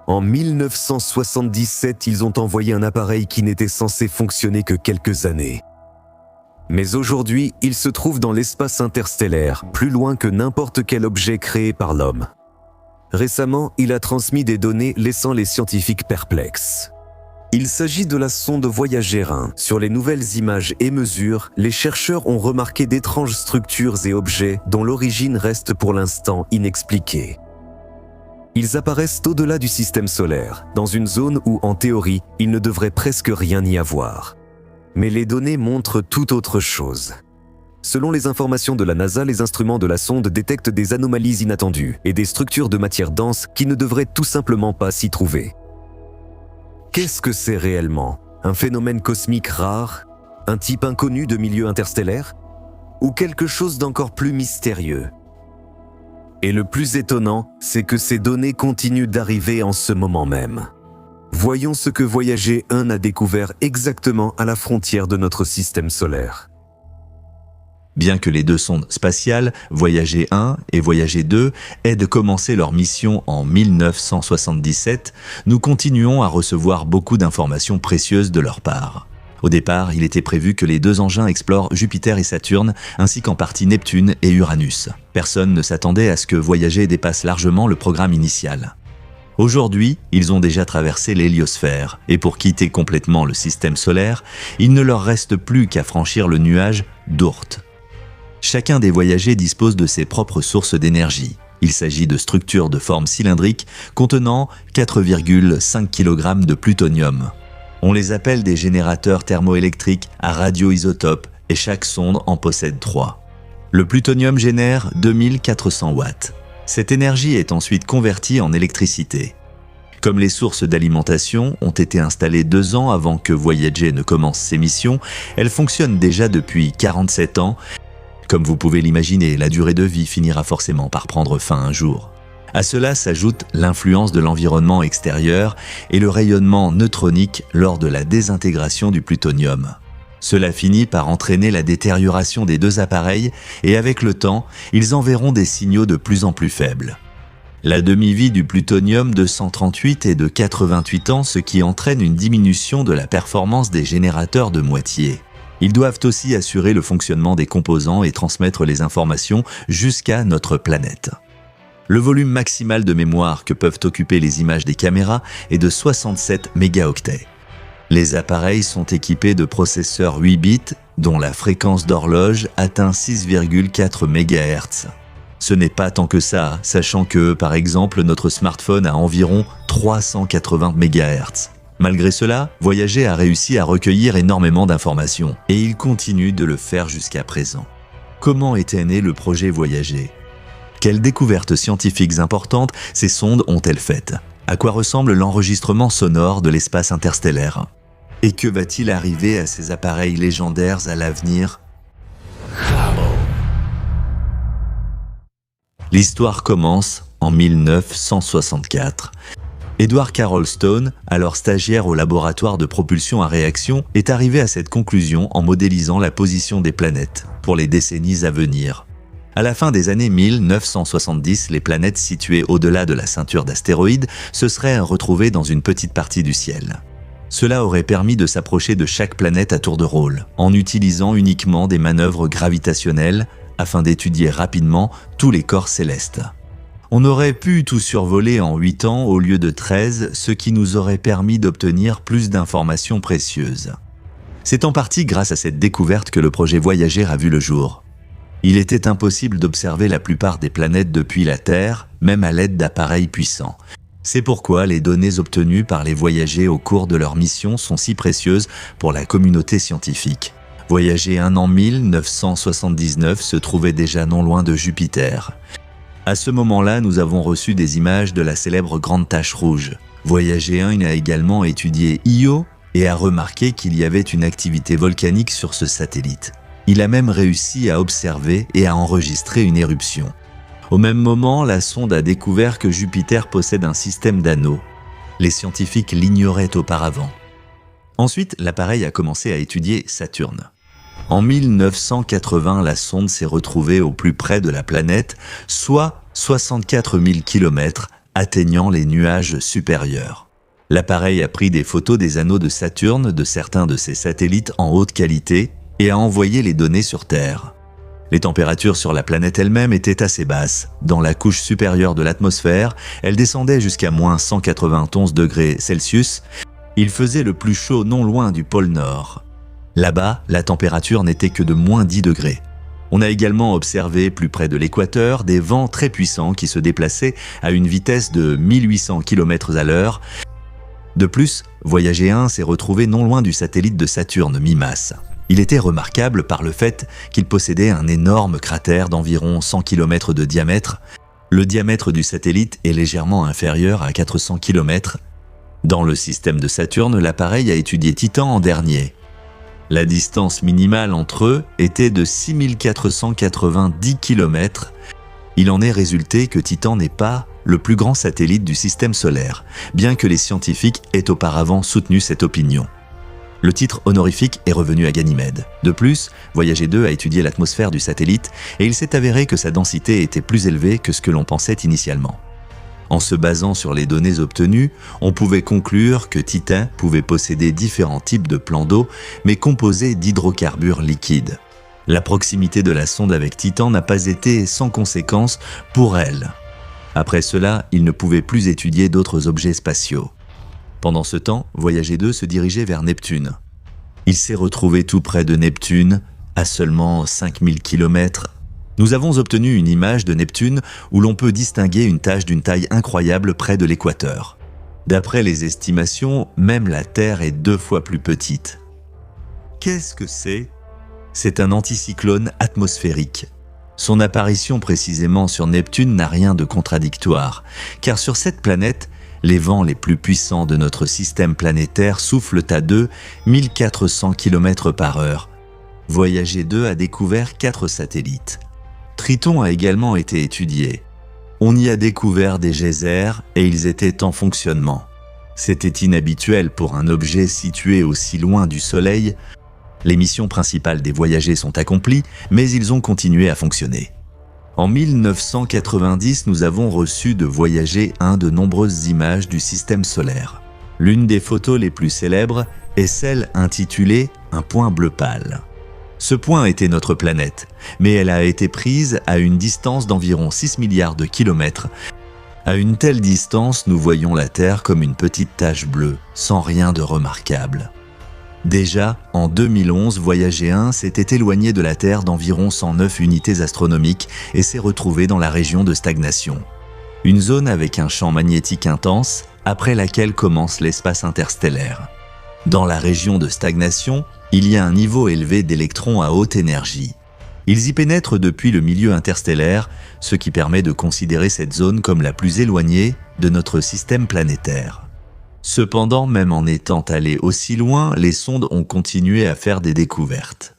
En 1977, ils ont envoyé un appareil qui n'était censé fonctionner que quelques années. Mais aujourd'hui, il se trouve dans l'espace interstellaire, plus loin que n'importe quel objet créé par l'homme. Récemment, il a transmis des données laissant les scientifiques perplexes. Il s'agit de la sonde Voyager 1. Sur les nouvelles images et mesures, les chercheurs ont remarqué d'étranges structures et objets dont l'origine reste pour l'instant inexpliquée. Ils apparaissent au-delà du système solaire, dans une zone où, en théorie, il ne devrait presque rien y avoir. Mais les données montrent tout autre chose. Selon les informations de la NASA, les instruments de la sonde détectent des anomalies inattendues et des structures de matière dense qui ne devraient tout simplement pas s'y trouver. Qu'est-ce que c'est réellement? Un phénomène cosmique rare? Un type inconnu de milieu interstellaire? Ou quelque chose d'encore plus mystérieux? Et le plus étonnant, c'est que ces données continuent d'arriver en ce moment même. Voyons ce que Voyager 1 a découvert exactement à la frontière de notre système solaire. Bien que les deux sondes spatiales, Voyager 1 et Voyager 2, aient commencé leur mission en 1977, nous continuons à recevoir beaucoup d'informations précieuses de leur part. Au départ, il était prévu que les deux engins explorent Jupiter et Saturne, ainsi qu'en partie Neptune et Uranus. Personne ne s'attendait à ce que Voyager dépasse largement le programme initial. Aujourd'hui, ils ont déjà traversé l'héliosphère, et pour quitter complètement le système solaire, il ne leur reste plus qu'à franchir le nuage d'Oort. Chacun des voyagers dispose de ses propres sources d'énergie. Il s'agit de structures de forme cylindrique contenant 4,5 kg de plutonium. On les appelle des générateurs thermoélectriques à radioisotopes et chaque sonde en possède 3. Le plutonium génère 2400 watts. Cette énergie est ensuite convertie en électricité. Comme les sources d'alimentation ont été installées 2 ans avant que Voyager ne commence ses missions, elles fonctionnent déjà depuis 47 ans. Comme vous pouvez l'imaginer, la durée de vie finira forcément par prendre fin un jour. À cela s'ajoute l'influence de l'environnement extérieur et le rayonnement neutronique lors de la désintégration du plutonium. Cela finit par entraîner la détérioration des deux appareils et avec le temps, ils enverront des signaux de plus en plus faibles. La demi-vie du plutonium de 138 est de 88 ans, ce qui entraîne une diminution de la performance des générateurs de moitié. Ils doivent aussi assurer le fonctionnement des composants et transmettre les informations jusqu'à notre planète. Le volume maximal de mémoire que peuvent occuper les images des caméras est de 67 mégaoctets. Les appareils sont équipés de processeurs 8 bits dont la fréquence d'horloge atteint 6,4 MHz. Ce n'est pas tant que ça, sachant que, par exemple, notre smartphone a environ 380 MHz. Malgré cela, Voyager a réussi à recueillir énormément d'informations, et il continue de le faire jusqu'à présent. Comment était né le projet Voyager? Quelles découvertes scientifiques importantes ces sondes ont-elles faites? À quoi ressemble l'enregistrement sonore de l'espace interstellaire? Et que va-t-il arriver à ces appareils légendaires à l'avenir? L'histoire commence en 1964. Edward Carroll Stone, alors stagiaire au laboratoire de propulsion à réaction, est arrivé à cette conclusion en modélisant la position des planètes pour les décennies à venir. À la fin des années 1970, les planètes situées au-delà de la ceinture d'astéroïdes se seraient retrouvées dans une petite partie du ciel. Cela aurait permis de s'approcher de chaque planète à tour de rôle, en utilisant uniquement des manœuvres gravitationnelles afin d'étudier rapidement tous les corps célestes. On aurait pu tout survoler en 8 ans au lieu de 13, ce qui nous aurait permis d'obtenir plus d'informations précieuses. C'est en partie grâce à cette découverte que le projet Voyager a vu le jour. Il était impossible d'observer la plupart des planètes depuis la Terre, même à l'aide d'appareils puissants. C'est pourquoi les données obtenues par les voyagers au cours de leur mission sont si précieuses pour la communauté scientifique. Voyager 1 en 1979 se trouvait déjà non loin de Jupiter. À ce moment-là, nous avons reçu des images de la célèbre Grande Tache Rouge. Voyager 1 a également étudié Io et a remarqué qu'il y avait une activité volcanique sur ce satellite. Il a même réussi à observer et à enregistrer une éruption. Au même moment, la sonde a découvert que Jupiter possède un système d'anneaux. Les scientifiques l'ignoraient auparavant. Ensuite, l'appareil a commencé à étudier Saturne. En 1980, la sonde s'est retrouvée au plus près de la planète, soit 64 000 km atteignant les nuages supérieurs. L'appareil a pris des photos des anneaux de Saturne de certains de ses satellites en haute qualité et a envoyé les données sur Terre. Les températures sur la planète elle-même étaient assez basses. Dans la couche supérieure de l'atmosphère, elles descendaient jusqu'à moins 191 degrés Celsius. Il faisait le plus chaud non loin du pôle Nord. Là-bas, la température n'était que de moins 10 degrés. On a également observé plus près de l'équateur des vents très puissants qui se déplaçaient à une vitesse de 1800 km à l'heure. De plus, Voyager 1 s'est retrouvé non loin du satellite de Saturne Mimas. Il était remarquable par le fait qu'il possédait un énorme cratère d'environ 100 km de diamètre. Le diamètre du satellite est légèrement inférieur à 400 km. Dans le système de Saturne, l'appareil a étudié Titan en dernier. La distance minimale entre eux était de 6490 km. Il en est résulté que Titan n'est pas le plus grand satellite du système solaire, bien que les scientifiques aient auparavant soutenu cette opinion. Le titre honorifique est revenu à Ganymède. De plus, Voyager 2 a étudié l'atmosphère du satellite et il s'est avéré que sa densité était plus élevée que ce que l'on pensait initialement. En se basant sur les données obtenues, on pouvait conclure que Titan pouvait posséder différents types de plans d'eau, mais composés d'hydrocarbures liquides. La proximité de la sonde avec Titan n'a pas été sans conséquence pour elle. Après cela, il ne pouvait plus étudier d'autres objets spatiaux. Pendant ce temps, Voyager 2 se dirigeait vers Neptune. Il s'est retrouvé tout près de Neptune, à seulement 5000 km. Nous avons obtenu une image de Neptune où l'on peut distinguer une tache d'une taille incroyable près de l'équateur. D'après les estimations, même la Terre est 2 fois plus petite. Qu'est-ce que c'est ? C'est un anticyclone atmosphérique. Son apparition précisément sur Neptune n'a rien de contradictoire, car sur cette planète, les vents les plus puissants de notre système planétaire soufflent à 1400 km/h. Voyager 2 a découvert 4 satellites. Triton a également été étudié. On y a découvert des geysers et ils étaient en fonctionnement. C'était inhabituel pour un objet situé aussi loin du Soleil. Les missions principales des voyagers sont accomplies, mais ils ont continué à fonctionner. En 1990, nous avons reçu de Voyager 1 de nombreuses images du système solaire. L'une des photos les plus célèbres est celle intitulée « Un point bleu pâle ». Ce point était notre planète, mais elle a été prise à une distance d'environ 6 milliards de kilomètres. À une telle distance, nous voyons la Terre comme une petite tache bleue, sans rien de remarquable. Déjà, en 2011, Voyager 1 s'était éloigné de la Terre d'environ 109 unités astronomiques et s'est retrouvé dans la région de stagnation. Une zone avec un champ magnétique intense, après laquelle commence l'espace interstellaire. Dans la région de stagnation, il y a un niveau élevé d'électrons à haute énergie. Ils y pénètrent depuis le milieu interstellaire, ce qui permet de considérer cette zone comme la plus éloignée de notre système planétaire. Cependant, même en étant allés aussi loin, les sondes ont continué à faire des découvertes.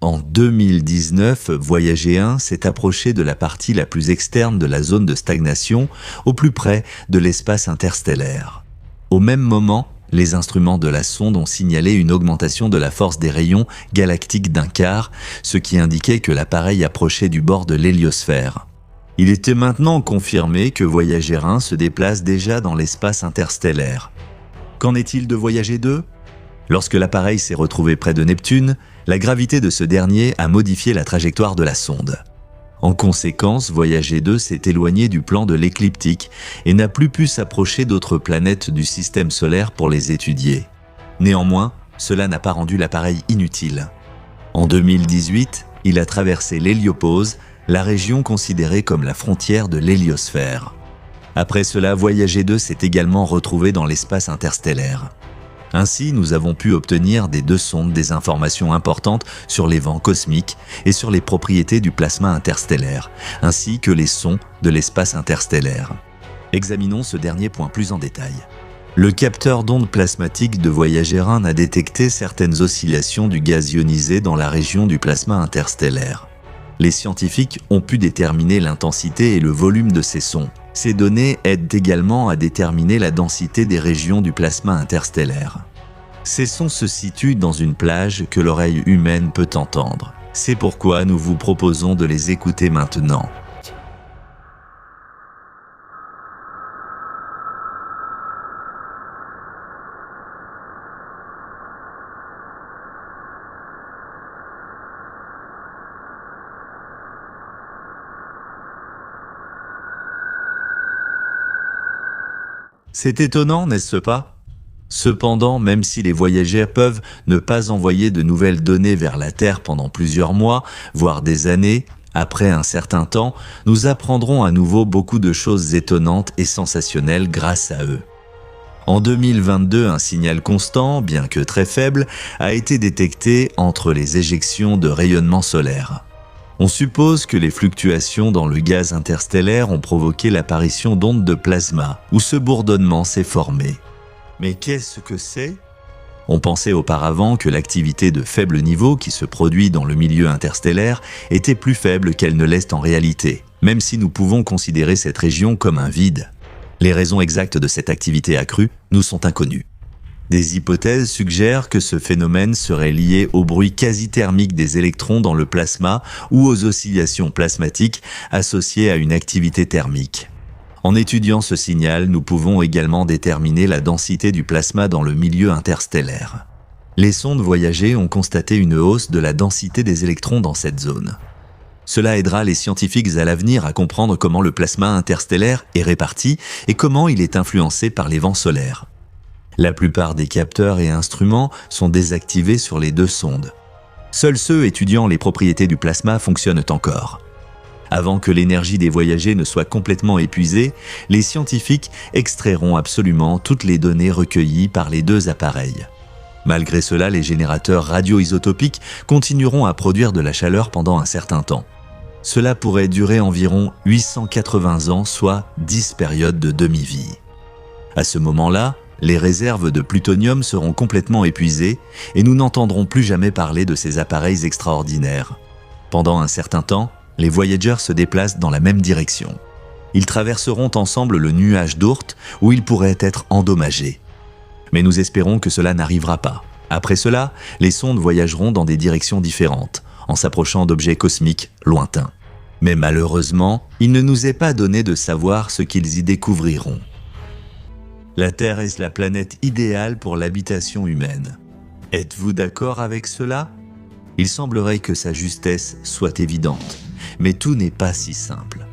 En 2019, Voyager 1 s'est approché de la partie la plus externe de la zone de stagnation, au plus près de l'espace interstellaire. Au même moment, les instruments de la sonde ont signalé une augmentation de la force des rayons galactiques d'un quart, ce qui indiquait que l'appareil approchait du bord de l'héliosphère. Il était maintenant confirmé que Voyager 1 se déplace déjà dans l'espace interstellaire. Qu'en est-il de Voyager 2 ? Lorsque l'appareil s'est retrouvé près de Neptune, la gravité de ce dernier a modifié la trajectoire de la sonde. En conséquence, Voyager 2 s'est éloigné du plan de l'écliptique et n'a plus pu s'approcher d'autres planètes du système solaire pour les étudier. Néanmoins, cela n'a pas rendu l'appareil inutile. En 2018, il a traversé l'héliopause, la région considérée comme la frontière de l'héliosphère. Après cela, Voyager 2 s'est également retrouvé dans l'espace interstellaire. Ainsi, nous avons pu obtenir des 2 sondes des informations importantes sur les vents cosmiques et sur les propriétés du plasma interstellaire, ainsi que les sons de l'espace interstellaire. Examinons ce dernier point plus en détail. Le capteur d'ondes plasmatiques de Voyager 1 a détecté certaines oscillations du gaz ionisé dans la région du plasma interstellaire. Les scientifiques ont pu déterminer l'intensité et le volume de ces sons. Ces données aident également à déterminer la densité des régions du plasma interstellaire. Ces sons se situent dans une plage que l'oreille humaine peut entendre. C'est pourquoi nous vous proposons de les écouter maintenant. C'est étonnant, n'est-ce pas ? Cependant, même si les voyageurs peuvent ne pas envoyer de nouvelles données vers la Terre pendant plusieurs mois, voire des années, après un certain temps, nous apprendrons à nouveau beaucoup de choses étonnantes et sensationnelles grâce à eux. En 2022, un signal constant, bien que très faible, a été détecté entre les éjections de rayonnement solaire. On suppose que les fluctuations dans le gaz interstellaire ont provoqué l'apparition d'ondes de plasma, où ce bourdonnement s'est formé. Mais qu'est-ce que c'est ? On pensait auparavant que l'activité de faible niveau qui se produit dans le milieu interstellaire était plus faible qu'elle ne l'est en réalité, même si nous pouvons considérer cette région comme un vide. Les raisons exactes de cette activité accrue nous sont inconnues. Des hypothèses suggèrent que ce phénomène serait lié au bruit quasi-thermique des électrons dans le plasma ou aux oscillations plasmatiques associées à une activité thermique. En étudiant ce signal, nous pouvons également déterminer la densité du plasma dans le milieu interstellaire. Les sondes voyagées ont constaté une hausse de la densité des électrons dans cette zone. Cela aidera les scientifiques à l'avenir à comprendre comment le plasma interstellaire est réparti et comment il est influencé par les vents solaires. La plupart des capteurs et instruments sont désactivés sur les deux sondes. Seuls ceux étudiant les propriétés du plasma fonctionnent encore. Avant que l'énergie des voyagés ne soit complètement épuisée, les scientifiques extrairont absolument toutes les données recueillies par les deux appareils. Malgré cela, les générateurs radioisotopiques continueront à produire de la chaleur pendant un certain temps. Cela pourrait durer environ 880 ans, soit 10 périodes de demi-vie. À ce moment-là, les réserves de plutonium seront complètement épuisées et nous n'entendrons plus jamais parler de ces appareils extraordinaires. Pendant un certain temps, les voyageurs se déplacent dans la même direction. Ils traverseront ensemble le nuage d'Oort où ils pourraient être endommagés. Mais nous espérons que cela n'arrivera pas. Après cela, les sondes voyageront dans des directions différentes, en s'approchant d'objets cosmiques lointains. Mais malheureusement, il ne nous est pas donné de savoir ce qu'ils y découvriront. La Terre est la planète idéale pour l'habitation humaine. Êtes-vous d'accord avec cela ? Il semblerait que sa justesse soit évidente. Mais tout n'est pas si simple.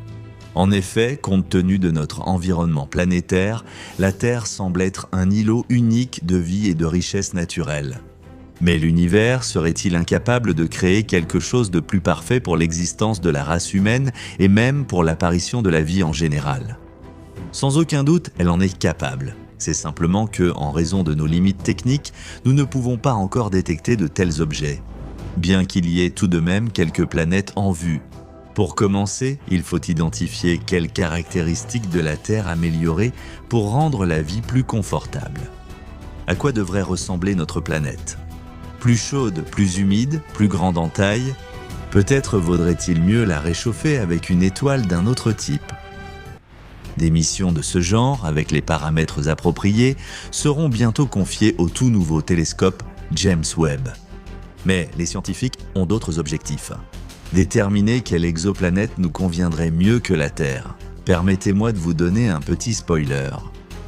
En effet, compte tenu de notre environnement planétaire, la Terre semble être un îlot unique de vie et de richesse naturelle. Mais l'univers serait-il incapable de créer quelque chose de plus parfait pour l'existence de la race humaine et même pour l'apparition de la vie en général ? Sans aucun doute, elle en est capable. C'est simplement que, en raison de nos limites techniques, nous ne pouvons pas encore détecter de tels objets. Bien qu'il y ait tout de même quelques planètes en vue. Pour commencer, il faut identifier quelles caractéristiques de la Terre améliorer pour rendre la vie plus confortable. À quoi devrait ressembler notre planète ? Plus chaude, plus humide, plus grande en taille ? Peut-être vaudrait-il mieux la réchauffer avec une étoile d'un autre type. Des missions de ce genre, avec les paramètres appropriés, seront bientôt confiées au tout nouveau télescope James Webb. Mais les scientifiques ont d'autres objectifs. Déterminer quelle exoplanète nous conviendrait mieux que la Terre. Permettez-moi de vous donner un petit spoiler.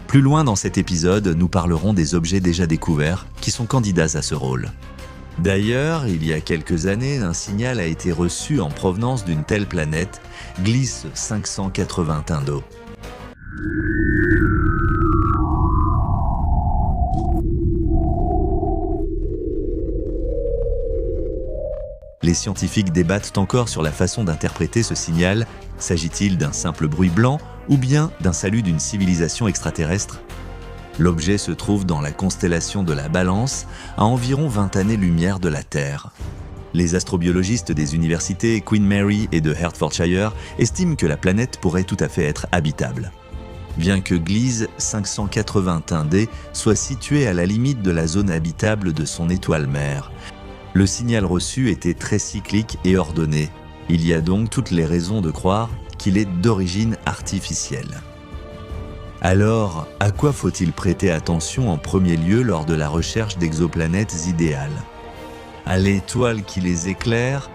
Plus loin dans cet épisode, nous parlerons des objets déjà découverts qui sont candidats à ce rôle. D'ailleurs, il y a quelques années, un signal a été reçu en provenance d'une telle planète, Gliese 581d. Les scientifiques débattent encore sur la façon d'interpréter ce signal. S'agit-il d'un simple bruit blanc ou bien d'un salut d'une civilisation extraterrestre ? L'objet se trouve dans la constellation de la Balance, à environ 20 années-lumière de la Terre. Les astrobiologistes des universités Queen Mary et de Hertfordshire estiment que la planète pourrait tout à fait être habitable. Bien que Gliese 581d soit située à la limite de la zone habitable de son étoile mère, le signal reçu était très cyclique et ordonné. Il y a donc toutes les raisons de croire qu'il est d'origine artificielle. Alors, à quoi faut-il prêter attention en premier lieu lors de la recherche d'exoplanètes idéales ? À l'étoile qui les éclaire ?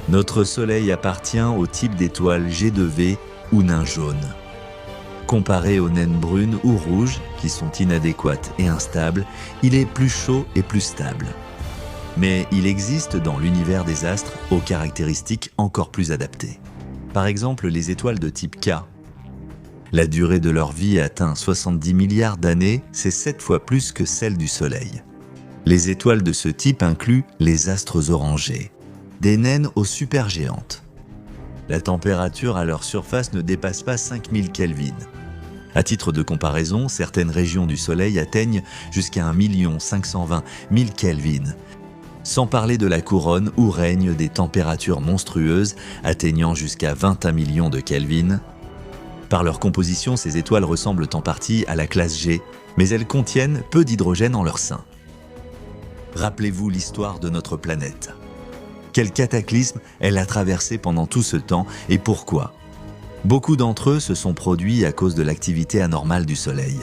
Notre Soleil appartient au type d'étoile G2V ou nain jaune. Comparé aux naines brunes ou rouges, qui sont inadéquates et instables, il est plus chaud et plus stable. Mais il existe dans l'univers des astres aux caractéristiques encore plus adaptées. Par exemple, les étoiles de type K. La durée de leur vie atteint 70 milliards d'années, c'est 7 fois plus que celle du Soleil. Les étoiles de ce type incluent les astres orangés, des naines aux supergéantes. La température à leur surface ne dépasse pas 5000 Kelvin. À titre de comparaison, certaines régions du Soleil atteignent jusqu'à 1 520 000 Kelvin, sans parler de la couronne où règnent des températures monstrueuses atteignant jusqu'à 21 millions de Kelvin. Par leur composition, ces étoiles ressemblent en partie à la classe G, mais elles contiennent peu d'hydrogène en leur sein. Rappelez-vous l'histoire de notre planète. Quel cataclysme elle a traversé pendant tout ce temps et pourquoi ? Beaucoup d'entre eux se sont produits à cause de l'activité anormale du Soleil.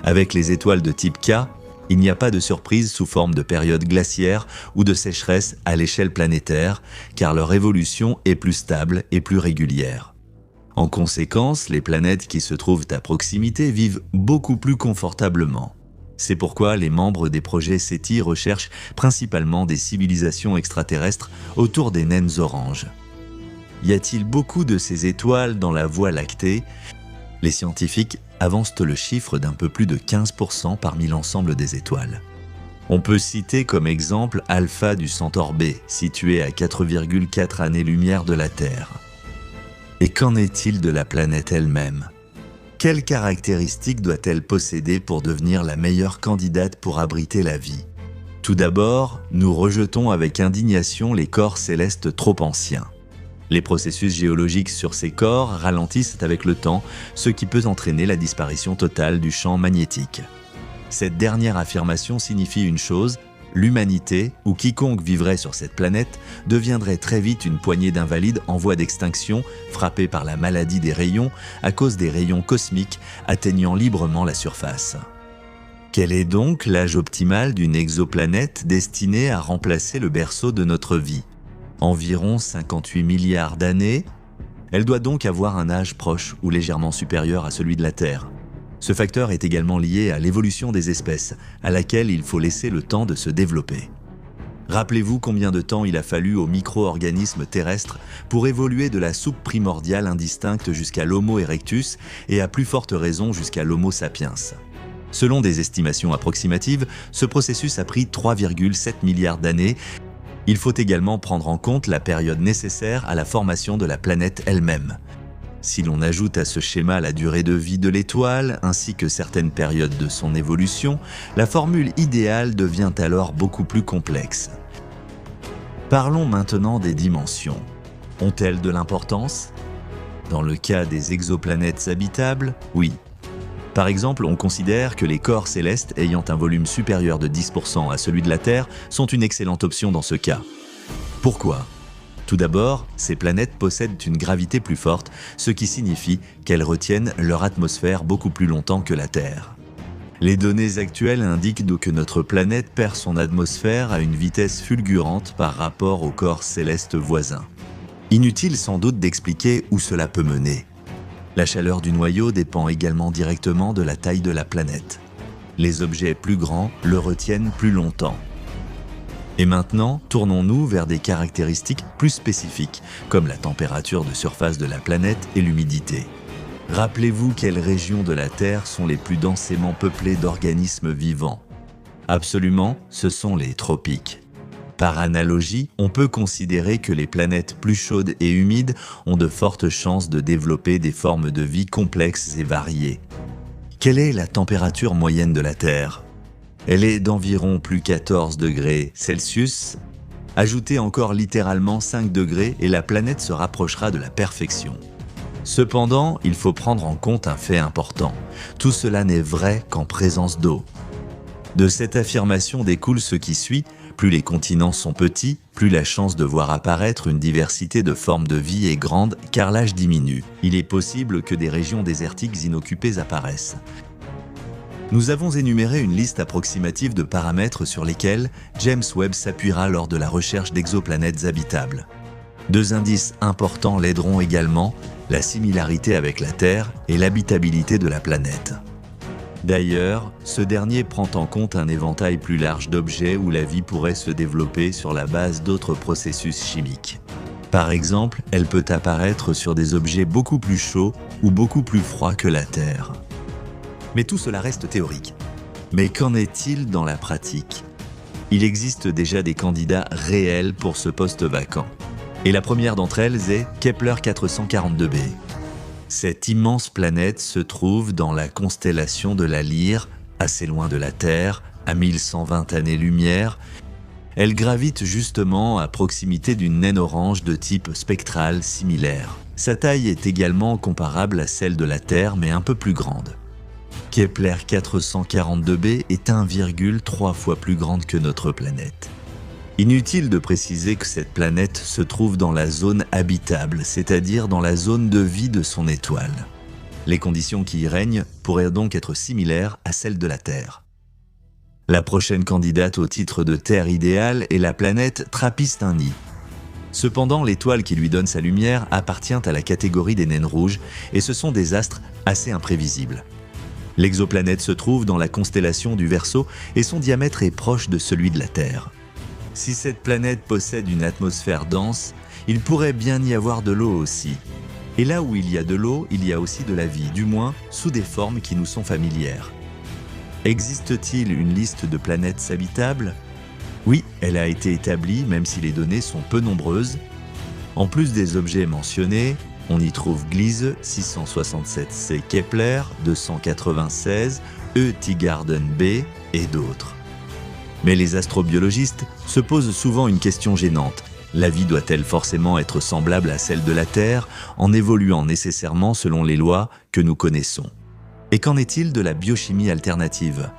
Avec les étoiles de type K, il n'y a pas de surprise sous forme de période glaciaire ou de sécheresse à l'échelle planétaire, car leur évolution est plus stable et plus régulière. En conséquence, les planètes qui se trouvent à proximité vivent beaucoup plus confortablement. C'est pourquoi les membres des projets SETI recherchent principalement des civilisations extraterrestres autour des naines oranges. Y a-t-il beaucoup de ces étoiles dans la Voie lactée ? Les scientifiques avancent le chiffre d'un peu plus de 15% parmi l'ensemble des étoiles. On peut citer comme exemple Alpha du Centaure B, situé à 4,4 années-lumière de la Terre. Et qu'en est-il de la planète elle-même ? Quelles caractéristiques doit-elle posséder pour devenir la meilleure candidate pour abriter la vie ? Tout d'abord, nous rejetons avec indignation les corps célestes trop anciens. Les processus géologiques sur ces corps ralentissent avec le temps, ce qui peut entraîner la disparition totale du champ magnétique. Cette dernière affirmation signifie une chose: l'humanité, ou quiconque vivrait sur cette planète, deviendrait très vite une poignée d'invalides en voie d'extinction, frappés par la maladie des rayons à cause des rayons cosmiques atteignant librement la surface. Quel est donc l'âge optimal d'une exoplanète destinée à remplacer le berceau de notre vie ? Environ 58 milliards d'années. Elle doit donc avoir un âge proche ou légèrement supérieur à celui de la Terre. Ce facteur est également lié à l'évolution des espèces, à laquelle il faut laisser le temps de se développer. Rappelez-vous combien de temps il a fallu aux micro-organismes terrestres pour évoluer de la soupe primordiale indistincte jusqu'à l'Homo erectus et à plus forte raison jusqu'à l'Homo sapiens. Selon des estimations approximatives, ce processus a pris 3,7 milliards d'années. Il faut également prendre en compte la période nécessaire à la formation de la planète elle-même. Si l'on ajoute à ce schéma la durée de vie de l'étoile, ainsi que certaines périodes de son évolution, la formule idéale devient alors beaucoup plus complexe. Parlons maintenant des dimensions. Ont-elles de l'importance ? Dans le cas des exoplanètes habitables, oui. Par exemple, on considère que les corps célestes ayant un volume supérieur de 10% à celui de la Terre sont une excellente option dans ce cas. Pourquoi ? Tout d'abord, ces planètes possèdent une gravité plus forte, ce qui signifie qu'elles retiennent leur atmosphère beaucoup plus longtemps que la Terre. Les données actuelles indiquent donc que notre planète perd son atmosphère à une vitesse fulgurante par rapport aux corps célestes voisins. Inutile sans doute d'expliquer où cela peut mener. La chaleur du noyau dépend également directement de la taille de la planète. Les objets plus grands le retiennent plus longtemps. Et maintenant, tournons-nous vers des caractéristiques plus spécifiques, comme la température de surface de la planète et l'humidité. Rappelez-vous quelles régions de la Terre sont les plus densément peuplées d'organismes vivants. Absolument, ce sont les tropiques. Par analogie, on peut considérer que les planètes plus chaudes et humides ont de fortes chances de développer des formes de vie complexes et variées. Quelle est la température moyenne de la Terre ? Elle est d'environ plus 14 degrés Celsius. Ajoutez encore littéralement 5 degrés et la planète se rapprochera de la perfection. Cependant, il faut prendre en compte un fait important. Tout cela n'est vrai qu'en présence d'eau. De cette affirmation découle ce qui suit: plus les continents sont petits, plus la chance de voir apparaître une diversité de formes de vie est grande car l'âge diminue. Il est possible que des régions désertiques inoccupées apparaissent. Nous avons énuméré une liste approximative de paramètres sur lesquels James Webb s'appuiera lors de la recherche d'exoplanètes habitables. 2 indices importants l'aideront également: la similarité avec la Terre et l'habitabilité de la planète. D'ailleurs, ce dernier prend en compte un éventail plus large d'objets où la vie pourrait se développer sur la base d'autres processus chimiques. Par exemple, elle peut apparaître sur des objets beaucoup plus chauds ou beaucoup plus froids que la Terre. Mais tout cela reste théorique. Mais qu'en est-il dans la pratique ? Il existe déjà des candidats réels pour ce poste vacant. Et la première d'entre elles est Kepler 442b. Cette immense planète se trouve dans la constellation de la Lyre, assez loin de la Terre, à 1120 années-lumière. Elle gravite justement à proximité d'une naine orange de type spectral similaire. Sa taille est également comparable à celle de la Terre, mais un peu plus grande. Kepler 442b est 1,3 fois plus grande que notre planète. Inutile de préciser que cette planète se trouve dans la zone habitable, c'est-à-dire dans la zone de vie de son étoile. Les conditions qui y règnent pourraient donc être similaires à celles de la Terre. La prochaine candidate au titre de Terre idéale est la planète Trappist-1i. Cependant, l'étoile qui lui donne sa lumière appartient à la catégorie des naines rouges et ce sont des astres assez imprévisibles. L'exoplanète se trouve dans la constellation du Verseau et son diamètre est proche de celui de la Terre. Si cette planète possède une atmosphère dense, il pourrait bien y avoir de l'eau aussi. Et là où il y a de l'eau, il y a aussi de la vie, du moins sous des formes qui nous sont familières. Existe-t-il une liste de planètes habitables ? Oui, elle a été établie, même si les données sont peu nombreuses. En plus des objets mentionnés, on y trouve Gliese 667c Kepler 296, Tigarden B et d'autres. Mais les astrobiologistes se posent souvent une question gênante. La vie doit-elle forcément être semblable à celle de la Terre en évoluant nécessairement selon les lois que nous connaissons ? Et qu'en est-il de la biochimie alternative ?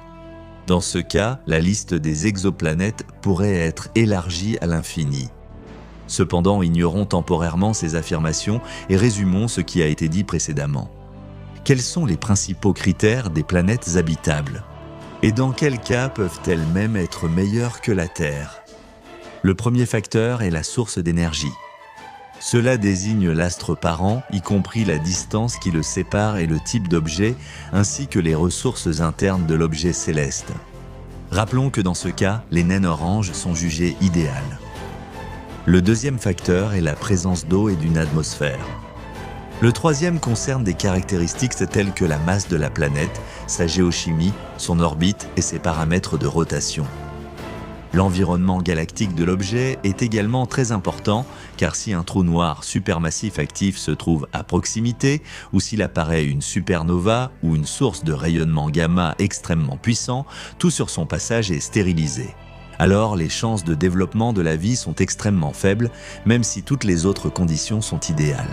Dans ce cas, la liste des exoplanètes pourrait être élargie à l'infini. Cependant, ignorons temporairement ces affirmations et résumons ce qui a été dit précédemment. Quels sont les principaux critères des planètes habitables ? Et dans quel cas peuvent-elles même être meilleures que la Terre ? Le premier facteur est la source d'énergie. Cela désigne l'astre parent, y compris la distance qui le sépare et le type d'objet, ainsi que les ressources internes de l'objet céleste. Rappelons que dans ce cas, les naines oranges sont jugées idéales. Le deuxième facteur est la présence d'eau et d'une atmosphère. Le troisième concerne des caractéristiques telles que la masse de la planète, sa géochimie, son orbite et ses paramètres de rotation. L'environnement galactique de l'objet est également très important, car si un trou noir supermassif actif se trouve à proximité, ou s'il apparaît une supernova ou une source de rayonnement gamma extrêmement puissant, tout sur son passage est stérilisé. Alors les chances de développement de la vie sont extrêmement faibles, même si toutes les autres conditions sont idéales.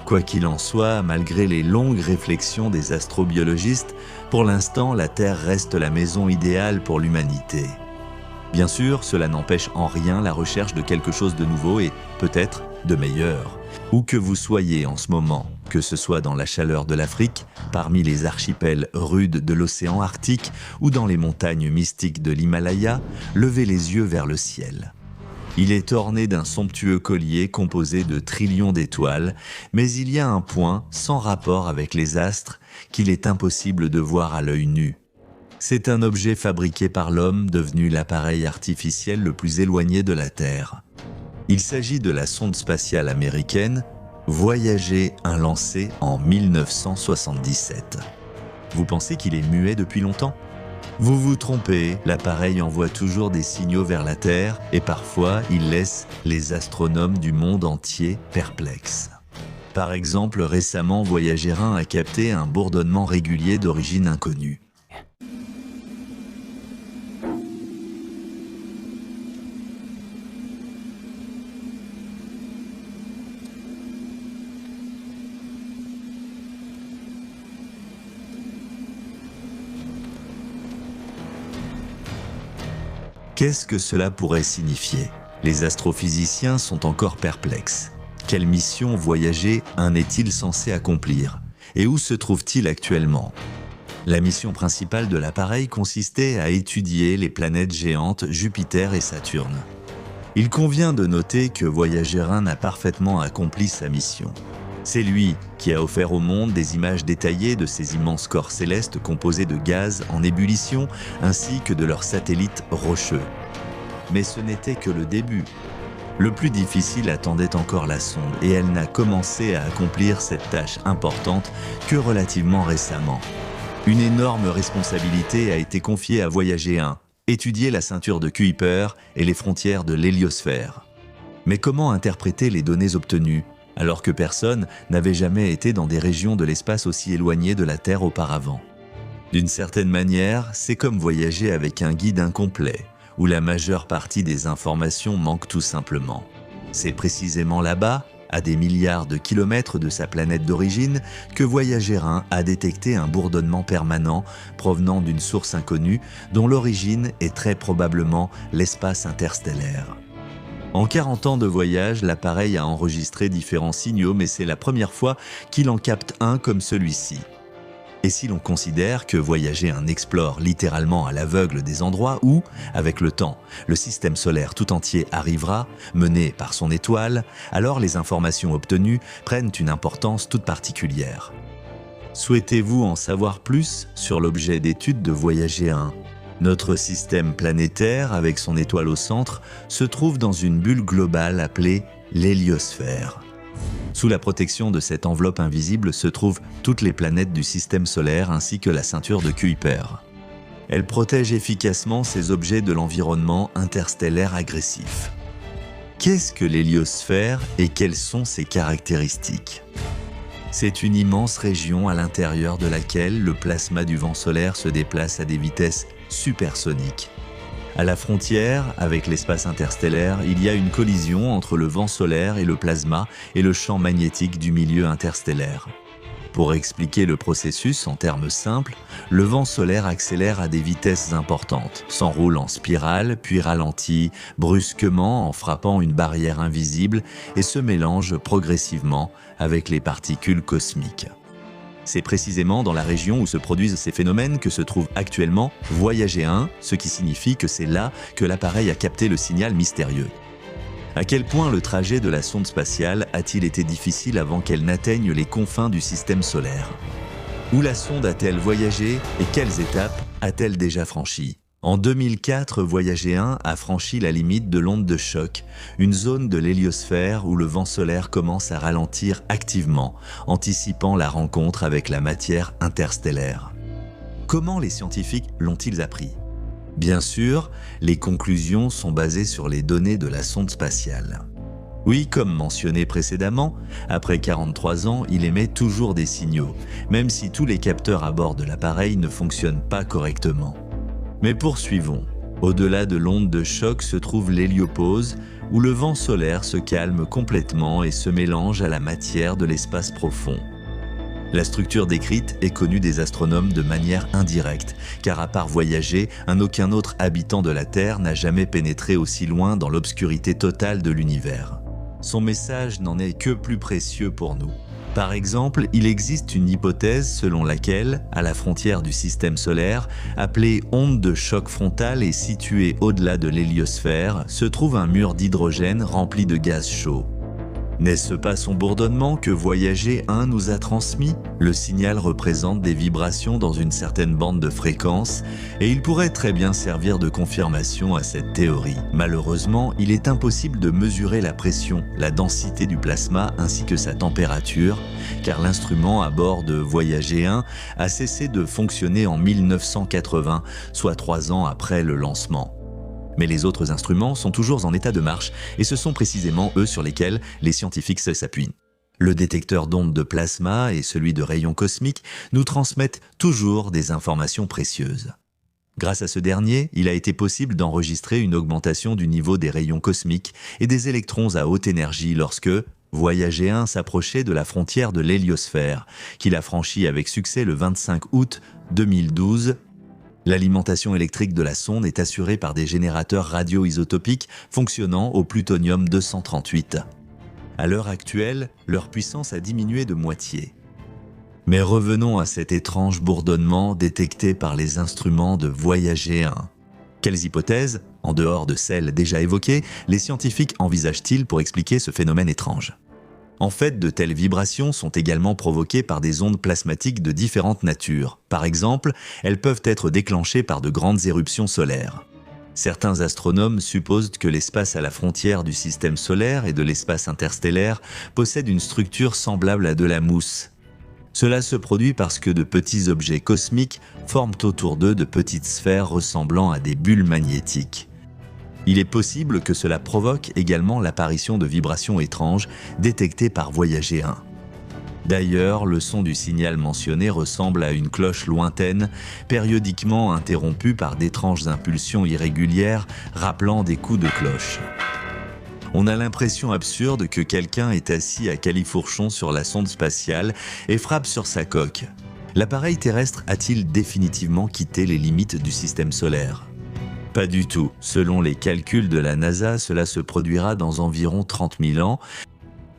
Quoi qu'il en soit, malgré les longues réflexions des astrobiologistes, pour l'instant, la Terre reste la maison idéale pour l'humanité. Bien sûr, cela n'empêche en rien la recherche de quelque chose de nouveau et peut-être de meilleur. Où que vous soyez en ce moment, que ce soit dans la chaleur de l'Afrique, parmi les archipels rudes de l'océan Arctique ou dans les montagnes mystiques de l'Himalaya, levez les yeux vers le ciel. Il est orné d'un somptueux collier composé de trillions d'étoiles, mais il y a un point sans rapport avec les astres qu'il est impossible de voir à l'œil nu. C'est un objet fabriqué par l'homme devenu l'appareil artificiel le plus éloigné de la Terre. Il s'agit de la sonde spatiale américaine Voyager 1 lancée en 1977. Vous pensez qu'il est muet depuis longtemps ? Vous vous trompez, l'appareil envoie toujours des signaux vers la Terre et parfois il laisse les astronomes du monde entier perplexes. Par exemple, récemment, Voyager 1 a capté un bourdonnement régulier d'origine inconnue. Qu'est-ce que cela pourrait signifier ? Les astrophysiciens sont encore perplexes. Quelle mission Voyager 1 est-il censé accomplir ? Et où se trouve-t-il actuellement ? La mission principale de l'appareil consistait à étudier les planètes géantes Jupiter et Saturne. Il convient de noter que Voyager 1 a parfaitement accompli sa mission. C'est lui qui a offert au monde des images détaillées de ces immenses corps célestes composés de gaz en ébullition ainsi que de leurs satellites rocheux. Mais ce n'était que le début. Le plus difficile attendait encore la sonde et elle n'a commencé à accomplir cette tâche importante que relativement récemment. Une énorme responsabilité a été confiée à Voyager 1, étudier la ceinture de Kuiper et les frontières de l'héliosphère. Mais comment interpréter les données obtenues, alors que personne n'avait jamais été dans des régions de l'espace aussi éloignées de la Terre auparavant? D'une certaine manière, c'est comme voyager avec un guide incomplet, où la majeure partie des informations manque tout simplement. C'est précisément là-bas, à des milliards de kilomètres de sa planète d'origine, que Voyager 1 a détecté un bourdonnement permanent provenant d'une source inconnue dont l'origine est très probablement l'espace interstellaire. En 40 ans de voyage, l'appareil a enregistré différents signaux, mais c'est la première fois qu'il en capte un comme celui-ci. Et si l'on considère que Voyager 1 explore littéralement à l'aveugle des endroits où, avec le temps, le système solaire tout entier arrivera, mené par son étoile, alors les informations obtenues prennent une importance toute particulière. Souhaitez-vous en savoir plus sur l'objet d'étude de Voyager 1 ? Notre système planétaire, avec son étoile au centre, se trouve dans une bulle globale appelée l'héliosphère. Sous la protection de cette enveloppe invisible se trouvent toutes les planètes du système solaire ainsi que la ceinture de Kuiper. Elle protège efficacement ces objets de l'environnement interstellaire agressif. Qu'est-ce que l'héliosphère et quelles sont ses caractéristiques ? C'est une immense région à l'intérieur de laquelle le plasma du vent solaire se déplace à des vitesses supersoniques. À la frontière, avec l'espace interstellaire, il y a une collision entre le vent solaire et le plasma et le champ magnétique du milieu interstellaire. Pour expliquer le processus en termes simples, le vent solaire accélère à des vitesses importantes, s'enroule en spirale, puis ralentit brusquement en frappant une barrière invisible et se mélange progressivement avec les particules cosmiques. C'est précisément dans la région où se produisent ces phénomènes que se trouve actuellement Voyager 1, ce qui signifie que c'est là que l'appareil a capté le signal mystérieux. À quel point le trajet de la sonde spatiale a-t-il été difficile avant qu'elle n'atteigne les confins du système solaire ? Où la sonde a-t-elle voyagé et quelles étapes a-t-elle déjà franchies ? En 2004, Voyager 1 a franchi la limite de l'onde de choc, une zone de l'héliosphère où le vent solaire commence à ralentir activement, anticipant la rencontre avec la matière interstellaire. Comment les scientifiques l'ont-ils appris ? Bien sûr, les conclusions sont basées sur les données de la sonde spatiale. Oui, comme mentionné précédemment, après 43 ans, il émet toujours des signaux, même si tous les capteurs à bord de l'appareil ne fonctionnent pas correctement. Mais poursuivons. Au-delà de l'onde de choc se trouve l'héliopause, où le vent solaire se calme complètement et se mélange à la matière de l'espace profond. La structure décrite est connue des astronomes de manière indirecte, car à part Voyager, aucun autre habitant de la Terre n'a jamais pénétré aussi loin dans l'obscurité totale de l'univers. Son message n'en est que plus précieux pour nous. Par exemple, il existe une hypothèse selon laquelle, à la frontière du système solaire, appelée onde de choc frontal et située au-delà de l'héliosphère, se trouve un mur d'hydrogène rempli de gaz chaud. N'est-ce pas son bourdonnement que Voyager 1 nous a transmis ? Le signal représente des vibrations dans une certaine bande de fréquence et il pourrait très bien servir de confirmation à cette théorie. Malheureusement, il est impossible de mesurer la pression, la densité du plasma ainsi que sa température, car l'instrument à bord de Voyager 1 a cessé de fonctionner en 1980, soit 3 ans après le lancement. Mais les autres instruments sont toujours en état de marche et ce sont précisément eux sur lesquels les scientifiques s'appuient. Le détecteur d'ondes de plasma et celui de rayons cosmiques nous transmettent toujours des informations précieuses. Grâce à ce dernier, il a été possible d'enregistrer une augmentation du niveau des rayons cosmiques et des électrons à haute énergie lorsque Voyager 1 s'approchait de la frontière de l'héliosphère, qu'il a franchi avec succès le 25 août 2012. L'alimentation électrique de la sonde est assurée par des générateurs radioisotopiques fonctionnant au plutonium-238. À l'heure actuelle, leur puissance a diminué de moitié. Mais revenons à cet étrange bourdonnement détecté par les instruments de Voyager 1. Quelles hypothèses, en dehors de celles déjà évoquées, les scientifiques envisagent-ils pour expliquer ce phénomène étrange ? En fait, de telles vibrations sont également provoquées par des ondes plasmatiques de différentes natures. Par exemple, elles peuvent être déclenchées par de grandes éruptions solaires. Certains astronomes supposent que l'espace à la frontière du système solaire et de l'espace interstellaire possède une structure semblable à de la mousse. Cela se produit parce que de petits objets cosmiques forment autour d'eux de petites sphères ressemblant à des bulles magnétiques. Il est possible que cela provoque également l'apparition de vibrations étranges détectées par Voyager 1. D'ailleurs, le son du signal mentionné ressemble à une cloche lointaine, périodiquement interrompue par d'étranges impulsions irrégulières rappelant des coups de cloche. On a l'impression absurde que quelqu'un est assis à califourchon sur la sonde spatiale et frappe sur sa coque. L'appareil terrestre a-t-il définitivement quitté les limites du système solaire ? Pas du tout. Selon les calculs de la NASA, cela se produira dans environ 30 000 ans.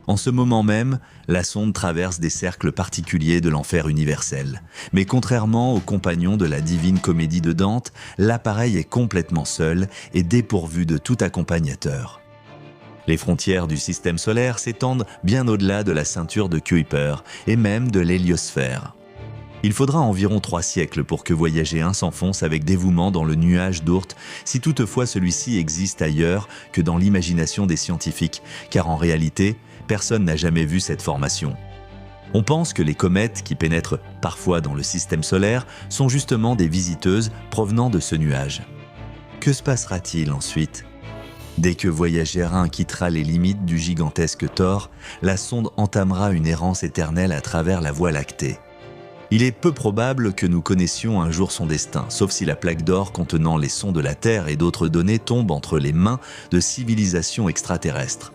En ce moment même, la sonde traverse des cercles particuliers de l'enfer universel. Mais contrairement aux compagnons de la Divine Comédie de Dante, l'appareil est complètement seul et dépourvu de tout accompagnateur. Les frontières du système solaire s'étendent bien au-delà de la ceinture de Kuiper et même de l'héliosphère. Il faudra environ 3 siècles pour que Voyager 1 s'enfonce avec dévouement dans le nuage d'Oort, si toutefois celui-ci existe ailleurs que dans l'imagination des scientifiques, car en réalité, personne n'a jamais vu cette formation. On pense que les comètes qui pénètrent parfois dans le système solaire sont justement des visiteuses provenant de ce nuage. Que se passera-t-il ensuite ? Dès que Voyager 1 quittera les limites du gigantesque Thor, la sonde entamera une errance éternelle à travers la Voie lactée. Il est peu probable que nous connaissions un jour son destin, sauf si la plaque d'or contenant les sons de la Terre et d'autres données tombe entre les mains de civilisations extraterrestres.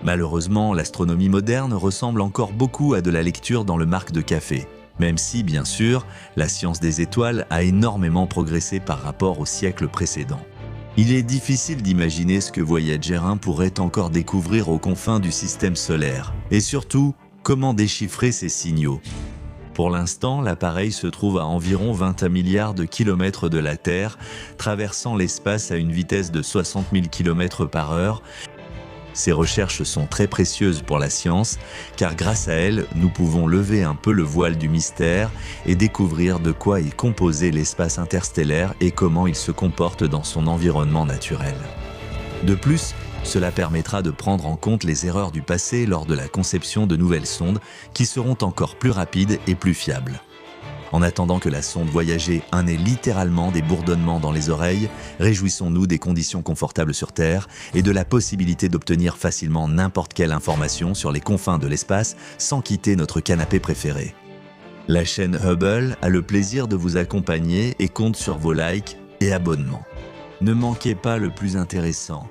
Malheureusement, l'astronomie moderne ressemble encore beaucoup à de la lecture dans le marc de café, même si, bien sûr, la science des étoiles a énormément progressé par rapport au siècle précédent. Il est difficile d'imaginer ce que Voyager 1 pourrait encore découvrir aux confins du système solaire, et surtout, comment déchiffrer ces signaux. Pour l'instant, l'appareil se trouve à environ 21 milliards de kilomètres de la Terre, traversant l'espace à une vitesse de 60 000 km/h. Ces recherches sont très précieuses pour la science, car grâce à elles, nous pouvons lever un peu le voile du mystère et découvrir de quoi est composé l'espace interstellaire et comment il se comporte dans son environnement naturel. De plus, cela permettra de prendre en compte les erreurs du passé lors de la conception de nouvelles sondes qui seront encore plus rapides et plus fiables. En attendant que la sonde Voyager 1 ait littéralement des bourdonnements dans les oreilles, réjouissons-nous des conditions confortables sur Terre et de la possibilité d'obtenir facilement n'importe quelle information sur les confins de l'espace sans quitter notre canapé préféré. La chaîne Hubble a le plaisir de vous accompagner et compte sur vos likes et abonnements. Ne manquez pas le plus intéressant.